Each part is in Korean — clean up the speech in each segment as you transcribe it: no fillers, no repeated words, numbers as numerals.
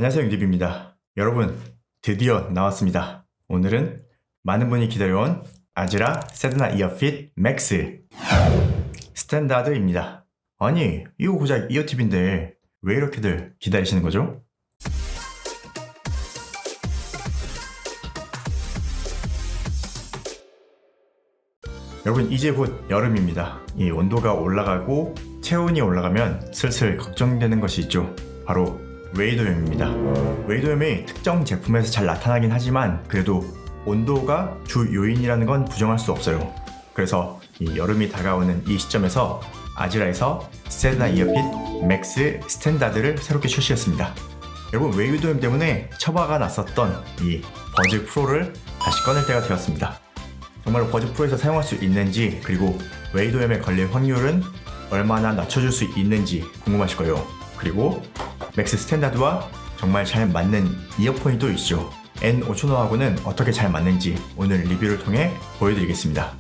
안녕하세요, ዩ디비입니다. 여러분, 드디어 나왔습니다. 오늘은 많은 분이 기다려온 아즈라 세드나 이어핏 맥스 스탠다드입니다. 아니, 이거 고작 이어팁인데 왜 이렇게들 기다리시는 거죠? 여러분, 이제 곧 여름입니다. 이 온도가 올라가고 체온이 올라가면 슬슬 걱정되는 것이 있죠. 바로 웨이도염입니다. 웨이도염이 특정 제품에서 잘 나타나긴 하지만 그래도 온도가 주 요인이라는 건 부정할 수 없어요. 그래서 이 여름이 다가오는 이 시점에서 아즈라에서 세드나 이어핏 맥스 스탠다드를 새롭게 출시했습니다. 여러분, 웨이도염 때문에 처바가 났었던 이 버즈 프로를 다시 꺼낼 때가 되었습니다. 정말로 버즈 프로에서 사용할 수 있는지, 그리고 웨이도염에 걸릴 확률은 얼마나 낮춰줄 수 있는지 궁금하실 거예요. 그리고 맥스 스탠다드와 정말 잘 맞는 이어폰이 또 있죠. N5000하고는 어떻게 잘 맞는지 오늘 리뷰를 통해 보여드리겠습니다.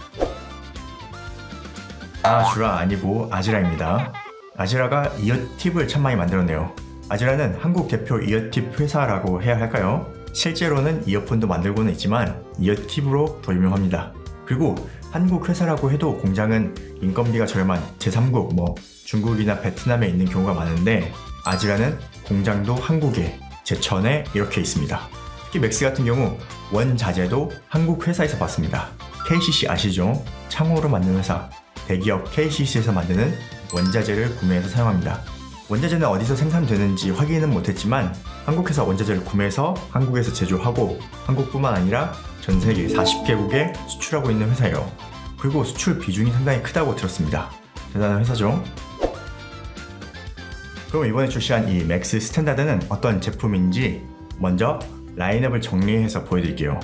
아즈라 아니고 아즈라입니다. 아즈라가 이어팁을 참 많이 만들었네요. 아즈라는 한국 대표 이어팁 회사라고 해야 할까요? 실제로는 이어폰도 만들고는 있지만 이어팁으로 더 유명합니다. 그리고 한국 회사라고 해도 공장은 인건비가 저렴한 제3국, 중국이나 베트남에 있는 경우가 많은데, 아즈라는 공장도 한국에, 제천에 이렇게 있습니다. 특히 맥스 같은 경우 원자재도 한국 회사에서 봤습니다. KCC 아시죠? 창호로 만든 회사, 대기업 KCC에서 만드는 원자재를 구매해서 사용합니다. 원자재는 어디서 생산되는지 확인은 못했지만 한국에서 원자재를 구매해서 한국에서 제조하고 한국뿐만 아니라 전 세계 40개국에 수출하고 있는 회사예요. 그리고 수출 비중이 상당히 크다고 들었습니다. 대단한 회사죠? 그럼 이번에 출시한 이 맥스 스탠다드는 어떤 제품인지 먼저 라인업을 정리해서 보여드릴게요.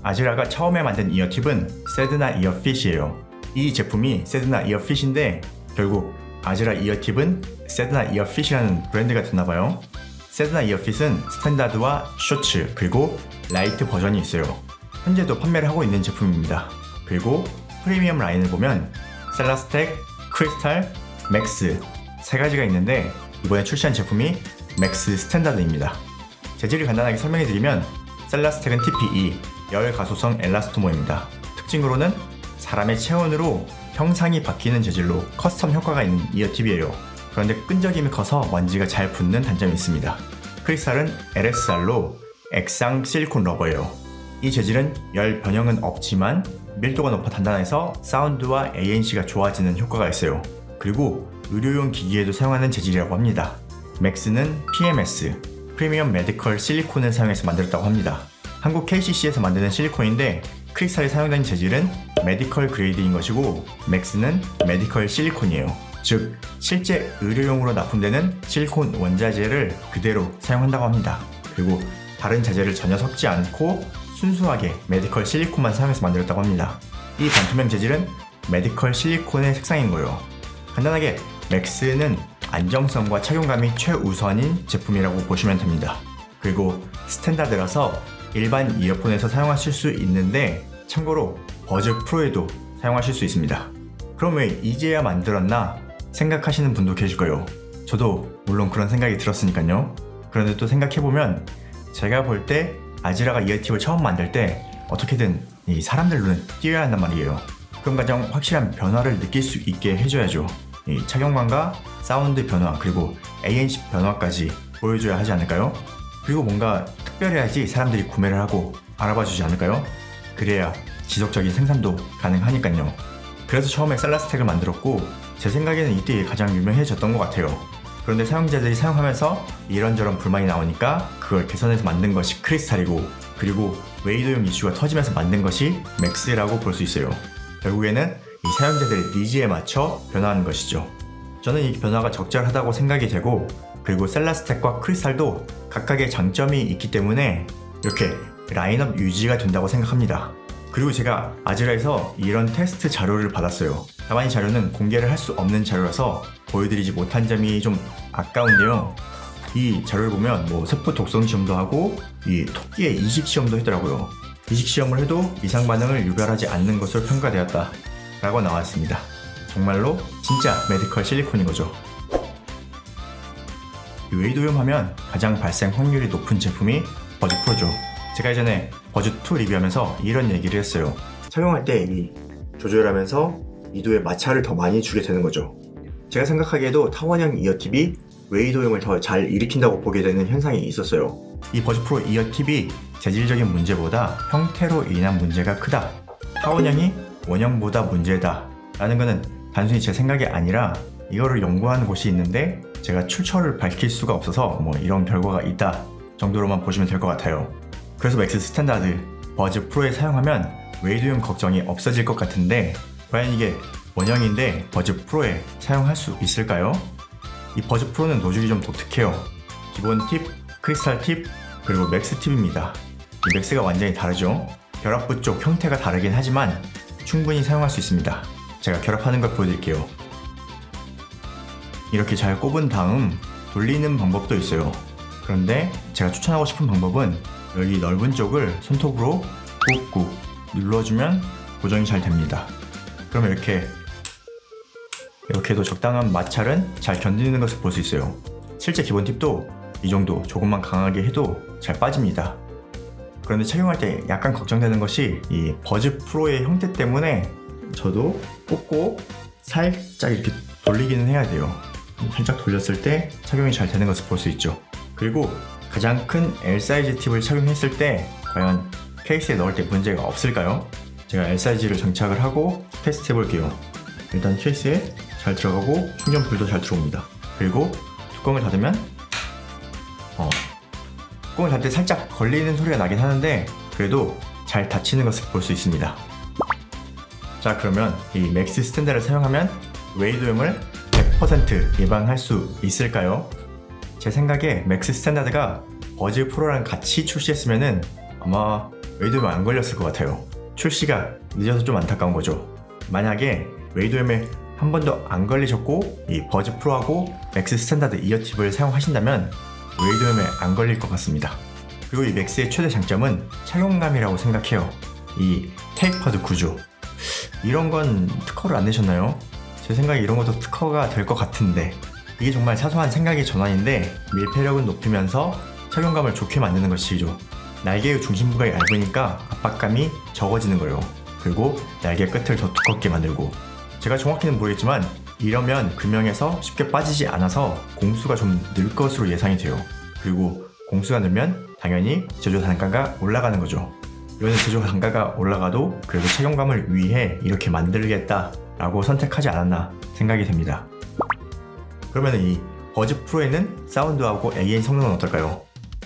아즈라가 처음에 만든 이어팁은 세드나 이어핏이에요. 이 제품이 세드나 이어핏인데 결국 아즈라 이어팁은 세드나 이어핏이라는 브랜드가 됐나봐요. 세드나 이어핏은 스탠다드와 쇼츠 그리고 라이트 버전이 있어요. 현재도 판매를 하고 있는 제품입니다. 그리고 프리미엄 라인을 보면 셀라스텍, 크리스탈, 맥스 세 가지가 있는데 이번에 출시한 제품이 맥스 스탠다드입니다. 재질을 간단하게 설명해드리면 셀라스텍은 TPE, 열 가소성 엘라스토모입니다. 특징으로는 사람의 체온으로 형상이 바뀌는 재질로 커스텀 효과가 있는 이어팁이에요. 그런데 끈적임이 커서 먼지가 잘 붙는 단점이 있습니다. 크리스탈은 LSR로 액상 실리콘 러버예요. 이 재질은 열 변형은 없지만 밀도가 높아 단단해서 사운드와 ANC가 좋아지는 효과가 있어요. 그리고 의료용 기기에도 사용하는 재질이라고 합니다. 맥스는 PMS, 프리미엄 메디컬 실리콘을 사용해서 만들었다고 합니다. 한국 KCC에서 만드는 실리콘인데 크리스탈이 사용된 재질은 메디컬 그레이드인 것이고 맥스는 메디컬 실리콘이에요. 즉, 실제 의료용으로 납품되는 실리콘 원자재를 그대로 사용한다고 합니다. 그리고 다른 자재를 전혀 섞지 않고 순수하게 메디컬 실리콘만 사용해서 만들었다고 합니다. 이 반투명 재질은 메디컬 실리콘의 색상인 거예요. 간단하게 맥스는 안정성과 착용감이 최우선인 제품이라고 보시면 됩니다. 그리고 스탠다드라서 일반 이어폰에서 사용하실 수 있는데 참고로 버즈 프로에도 사용하실 수 있습니다. 그럼 왜 이제야 만들었나 생각하시는 분도 계실 거예요. 저도 물론 그런 생각이 들었으니까요. 그런데 또 생각해보면 제가 볼 때 아즈라가 이어팁을 처음 만들 때 어떻게든 이 사람들 눈에 띄어야 한단 말이에요. 그런 가장 확실한 변화를 느낄 수 있게 해줘야죠. 이 착용감과 사운드 변화 그리고 ANC 변화까지 보여줘야 하지 않을까요? 그리고 뭔가 특별해야지 사람들이 구매를 하고 알아봐 주지 않을까요? 그래야 지속적인 생산도 가능하니까요. 그래서 처음에 셀라스텍을 만들었고 제 생각에는 이때 가장 유명해졌던 것 같아요. 그런데 사용자들이 사용하면서 이런저런 불만이 나오니까 그걸 개선해서 만든 것이 크리스탈이고, 그리고 웨이도염 이슈가 터지면서 만든 것이 맥스라고 볼 수 있어요. 결국에는 이 사용자들의 니즈에 맞춰 변화하는 것이죠. 저는 이 변화가 적절하다고 생각이 되고, 그리고 셀라스텍과 크리스탈도 각각의 장점이 있기 때문에 이렇게 라인업 유지가 된다고 생각합니다. 그리고 제가 아즈라에서 이런 테스트 자료를 받았어요. 다만 이 자료는 공개를 할 수 없는 자료라서 보여드리지 못한 점이 좀 아까운데요. 이 자료를 보면 세포 독성 시험도 하고 이 토끼의 이식 시험도 했더라고요. 이식 시험을 해도 이상 반응을 유발하지 않는 것으로 평가되었다 라고 나왔습니다. 정말로 진짜 메디컬 실리콘인 거죠. 이 웨이도염 하면 가장 발생 확률이 높은 제품이 버즈 프로죠. 제가 예전에 버즈 2 리뷰하면서 이런 얘기를 했어요. 착용할 때 이 조절하면서 이도의 마찰을 더 많이 주게 되는 거죠. 제가 생각하기에도 타원형 이어팁이 웨이도염을 더 잘 일으킨다고 보게 되는 현상이 있었어요. 이 버즈 프로 이어팁이 재질적인 문제보다 형태로 인한 문제가 크다. 타원형이 원형보다 문제다 라는 거는 단순히 제 생각이 아니라 이거를 연구하는 곳이 있는데 제가 출처를 밝힐 수가 없어서 뭐 이런 결과가 있다 정도로만 보시면 될 것 같아요. 그래서 맥스 스탠다드 버즈 프로에 사용하면 웨이도염 걱정이 없어질 것 같은데 과연 이게 원형인데 버즈 프로에 사용할 수 있을까요? 이 버즈 프로는 노즐이 좀 독특해요. 기본 팁, 크리스탈 팁, 그리고 맥스 팁입니다. 이 맥스가 완전히 다르죠? 결합부 쪽 형태가 다르긴 하지만 충분히 사용할 수 있습니다. 제가 결합하는 걸 보여드릴게요. 이렇게 잘 꼽은 다음 돌리는 방법도 있어요. 그런데 제가 추천하고 싶은 방법은 여기 넓은 쪽을 손톱으로 꾹꾹 눌러주면 고정이 잘 됩니다. 그러면 이렇게도 적당한 마찰은 잘 견디는 것을 볼 수 있어요. 실제 기본 팁도 이 정도 조금만 강하게 해도 잘 빠집니다. 그런데 착용할 때 약간 걱정되는 것이 이 버즈 프로의 형태 때문에 저도 꽂고 살짝 이렇게 돌리기는 해야 돼요. 살짝 돌렸을 때 착용이 잘 되는 것을 볼 수 있죠. 그리고 가장 큰 L 사이즈 팁을 착용했을 때 과연 케이스에 넣을 때 문제가 없을까요? 제가 L 사이즈를 장착을 하고 테스트 해볼게요. 일단 케이스에 잘 들어가고 충전불도 잘 들어옵니다. 그리고 뚜껑을 닫으면 뚜껑을 닫을 때 살짝 걸리는 소리가 나긴 하는데 그래도 잘 닫히는 것을 볼 수 있습니다. 자, 그러면 이 맥스 스탠다를 사용하면 웨이도염을 100% 예방할 수 있을까요? 제 생각에 맥스 스탠다드가 버즈 프로랑 같이 출시했으면은 아마 웨이도염 안 걸렸을 것 같아요. 출시가 늦어서 좀 안타까운 거죠. 만약에 웨이도염에 한 번도 안 걸리셨고 이 버즈 프로하고 맥스 스탠다드 이어팁을 사용하신다면 웨이도염에 안 걸릴 것 같습니다. 그리고 이 맥스의 최대 장점은 착용감이라고 생각해요. 이 테이퍼드 구조, 이런 건 특허를 안 내셨나요? 제 생각에 이런 것도 특허가 될 것 같은데 이게 정말 사소한 생각의 전환인데 밀폐력은 높이면서 착용감을 좋게 만드는 것이죠. 날개의 중심부가 얇으니까 압박감이 적어지는 거예요. 그리고 날개 끝을 더 두껍게 만들고, 제가 정확히는 모르겠지만 이러면 금형에서 쉽게 빠지지 않아서 공수가 좀 늘 것으로 예상이 돼요. 그리고 공수가 늘면 당연히 제조 단가가 올라가는 거죠. 이거는 제조 단가가 올라가도 그래도 착용감을 위해 이렇게 만들겠다라고 선택하지 않았나 생각이 됩니다. 그러면 이 버즈 프로에는 사운드하고 AN 성능은 어떨까요?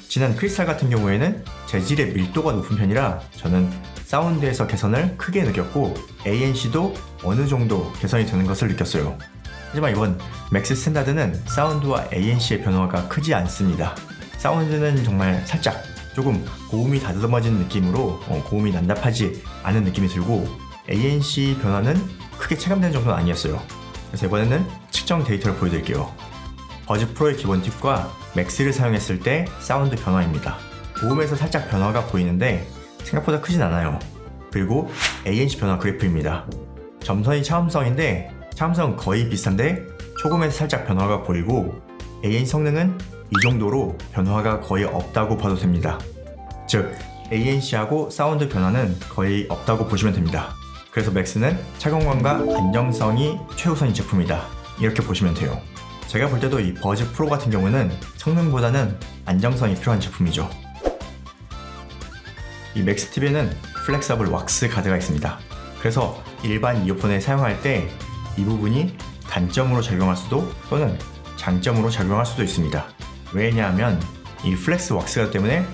지난 크리스탈 같은 경우에는 재질의 밀도가 높은 편이라 저는 사운드에서 개선을 크게 느꼈고 ANC도 어느 정도 개선이 되는 것을 느꼈어요. 하지만 이번 맥스 스탠다드는 사운드와 ANC의 변화가 크지 않습니다. 사운드는 정말 살짝 조금 고음이 다듬어진 느낌으로 고음이 난답하지 않은 느낌이 들고 ANC 변화는 크게 체감되는 정도는 아니었어요. 그래서 이번에는 측정 데이터를 보여드릴게요. 버즈 프로의 기본 팁과 맥스를 사용했을 때 사운드 변화입니다. 고음에서 살짝 변화가 보이는데 생각보다 크진 않아요. 그리고 ANC 변화 그래프입니다. 점선이 차음성인데 차음성은 거의 비슷한데 초고음에서 살짝 변화가 보이고 ANC 성능은 이 정도로 변화가 거의 없다고 봐도 됩니다. 즉 ANC하고 사운드 변화는 거의 없다고 보시면 됩니다. 그래서 맥스는 착용감과 안정성이 최우선인 제품이다, 이렇게 보시면 돼요. 제가 볼 때도 이 버즈 프로 같은 경우는 성능보다는 안정성이 필요한 제품이죠. 이 맥스 팁에는 플렉서블 왁스 가드가 있습니다. 그래서 일반 이어폰에 사용할 때 이 부분이 단점으로 작용할 수도 또는 장점으로 작용할 수도 있습니다. 왜냐하면 이 플렉스 왁스 가드 때문에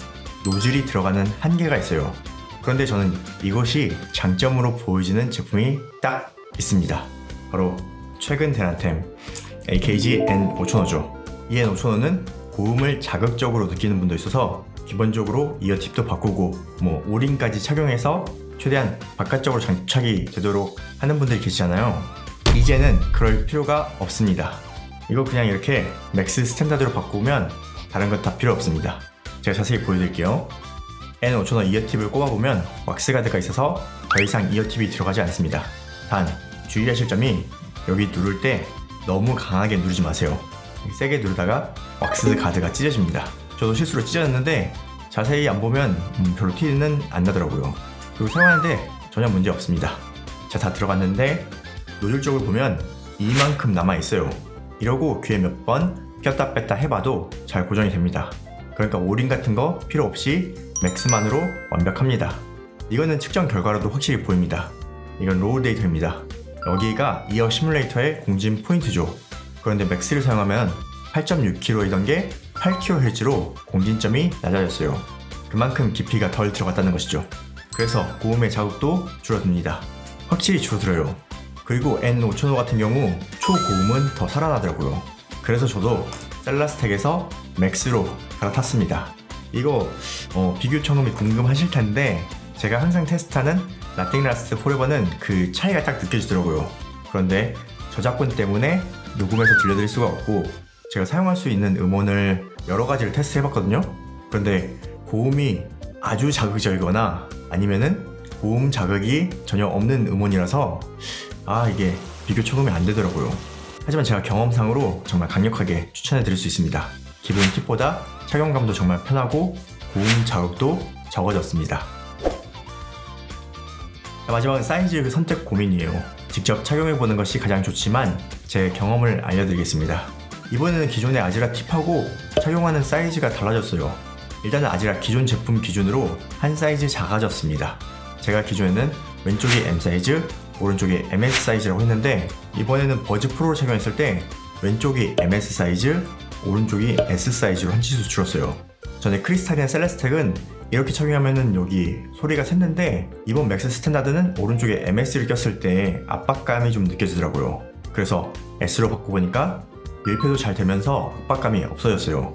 노즐이 들어가는 한계가 있어요. 그런데 저는 이것이 장점으로 보여지는 제품이 딱 있습니다. 바로 최근 대란템 AKG N5005죠. 이 N5005는 고음을 자극적으로 느끼는 분도 있어서 기본적으로 이어팁도 바꾸고 오링까지 착용해서 최대한 바깥쪽으로 장착이 되도록 하는 분들이 계시잖아요. 이제는 그럴 필요가 없습니다. 이거 그냥 이렇게 맥스 스탠다드로 바꾸면 다른 것 다 필요 없습니다. 제가 자세히 보여드릴게요. N5005 이어팁을 꼽아보면 왁스 가드가 있어서 더 이상 이어팁이 들어가지 않습니다. 단 주의하실 점이 여기 누를 때 너무 강하게 누르지 마세요. 세게 누르다가 왁스 가드가 찢어집니다. 저도 실수로 찢어졌는데 자세히 안 보면 별로 티는 안 나더라고요. 그리고 사용하는데 전혀 문제 없습니다. 자, 다 들어갔는데 노즐 쪽을 보면 이만큼 남아있어요. 이러고 귀에 몇 번 꼈다 뺐다 해봐도 잘 고정이 됩니다. 그러니까 오링 같은 거 필요 없이 맥스만으로 완벽합니다. 이거는 측정 결과로도 확실히 보입니다. 이건 로우 데이터입니다. 여기가 이어 시뮬레이터의 공진 포인트죠. 그런데 맥스를 사용하면 8.6kH이던 게 8kHz로 공진점이 낮아졌어요. 그만큼 깊이가 덜 들어갔다는 것이죠. 그래서 고음의 자극도 줄어듭니다. 확실히 줄어들어요. 그리고 N5005 같은 경우 초고음은 더 살아나더라고요. 그래서 저도 셀라스텍에서 맥스로 갈아탔습니다. 이거 비교 청음이 궁금하실 텐데 제가 항상 테스트하는 Nothing Lasts Forever는 그 차이가 딱 느껴지더라고요. 그런데 저작권 때문에 녹음해서 들려드릴 수가 없고 제가 사용할 수 있는 음원을 여러 가지를 테스트해봤거든요. 그런데 고음이 아주 자극적이거나 아니면은 고음 자극이 전혀 없는 음원이라서 이게 비교 초음이 안 되더라고요. 하지만 제가 경험상으로 정말 강력하게 추천해드릴 수 있습니다. 기본 팁보다 착용감도 정말 편하고 고음 자극도 적어졌습니다. 마지막은 사이즈 선택 고민이에요. 직접 착용해보는 것이 가장 좋지만 제 경험을 알려드리겠습니다. 이번에는 기존의 아지라 팁하고 착용하는 사이즈가 달라졌어요. 일단은 아지라 기존 제품 기준으로 한 사이즈 작아졌습니다. 제가 기존에는 왼쪽이 M 사이즈, 오른쪽이 MS 사이즈라고 했는데 이번에는 버즈 프로를 착용했을 때 왼쪽이 MS 사이즈, 오른쪽이 S 사이즈로 한 치수 줄었어요. 전에 크리스탈이나 셀레스텍은 이렇게 착용하면은 여기 소리가 샜는데 이번 맥스 스탠다드는 오른쪽에 MS를 꼈을 때 압박감이 좀 느껴지더라고요. 그래서 S로 바꿔보니까 밀폐도 잘 되면서 압박감이 없어졌어요.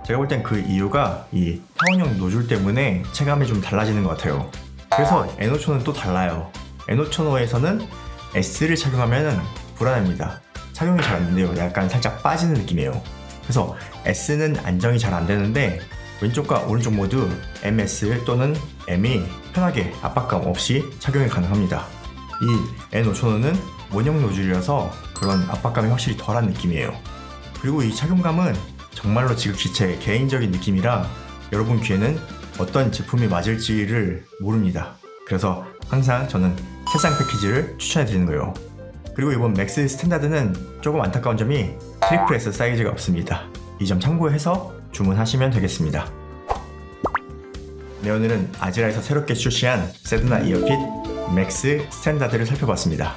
제가 볼 땐 그 이유가 이 타원형 노즐 때문에 체감이 좀 달라지는 것 같아요. 그래서 N5005는 또 달라요. N5005에서는 S를 착용하면 불안합니다. 착용이 잘 안 돼요. 약간 살짝 빠지는 느낌이에요. 그래서 S는 안정이 잘 안 되는데 왼쪽과 오른쪽 모두 MS 또는 M이 편하게 압박감 없이 착용이 가능합니다. 이 N5005는 원형 노즐이라서 그런 압박감이 확실히 덜한 느낌이에요. 그리고 이 착용감은 정말로 지극히 제 개인적인 느낌이라 여러분 귀에는 어떤 제품이 맞을지를 모릅니다. 그래서 항상 저는 세상 패키지를 추천해 드리는 거예요. 그리고 이번 맥스 스탠다드는 조금 안타까운 점이 트리플 S 사이즈가 없습니다. 이 점 참고해서 주문하시면 되겠습니다. 네, 오늘은 아지라에서 새롭게 출시한 세드나 이어핏 맥스 스탠다드를 살펴봤습니다.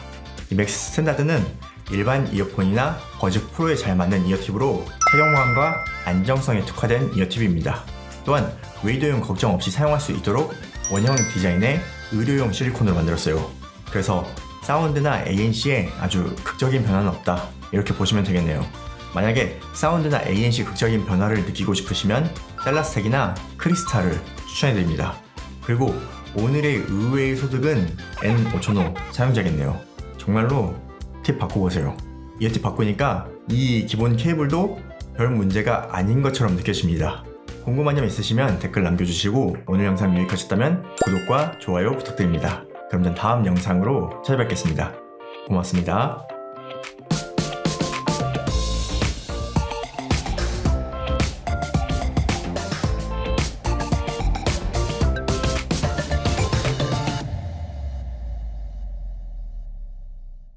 이 맥스 스탠다드는 일반 이어폰이나 버즈 프로에 잘 맞는 이어팁으로 착용감과 안정성에 특화된 이어팁입니다. 또한 웨이더용 걱정 없이 사용할 수 있도록 원형 디자인의 의료용 실리콘으로 만들었어요. 그래서 사운드나 ANC에 아주 극적인 변화는 없다, 이렇게 보시면 되겠네요. 만약에 사운드나 ANC 극적인 변화를 느끼고 싶으시면 셀라스텍이나 크리스탈을 추천해드립니다. 그리고 오늘의 의외의 소득은 N5005 사용자겠네요. 정말로 팁 바꿔보세요. 이어팁 바꾸니까 이 기본 케이블도 별 문제가 아닌 것처럼 느껴집니다. 궁금한 점 있으시면 댓글 남겨주시고 오늘 영상 유익하셨다면 구독과 좋아요 부탁드립니다. 그럼 전 다음 영상으로 찾아뵙겠습니다. 고맙습니다.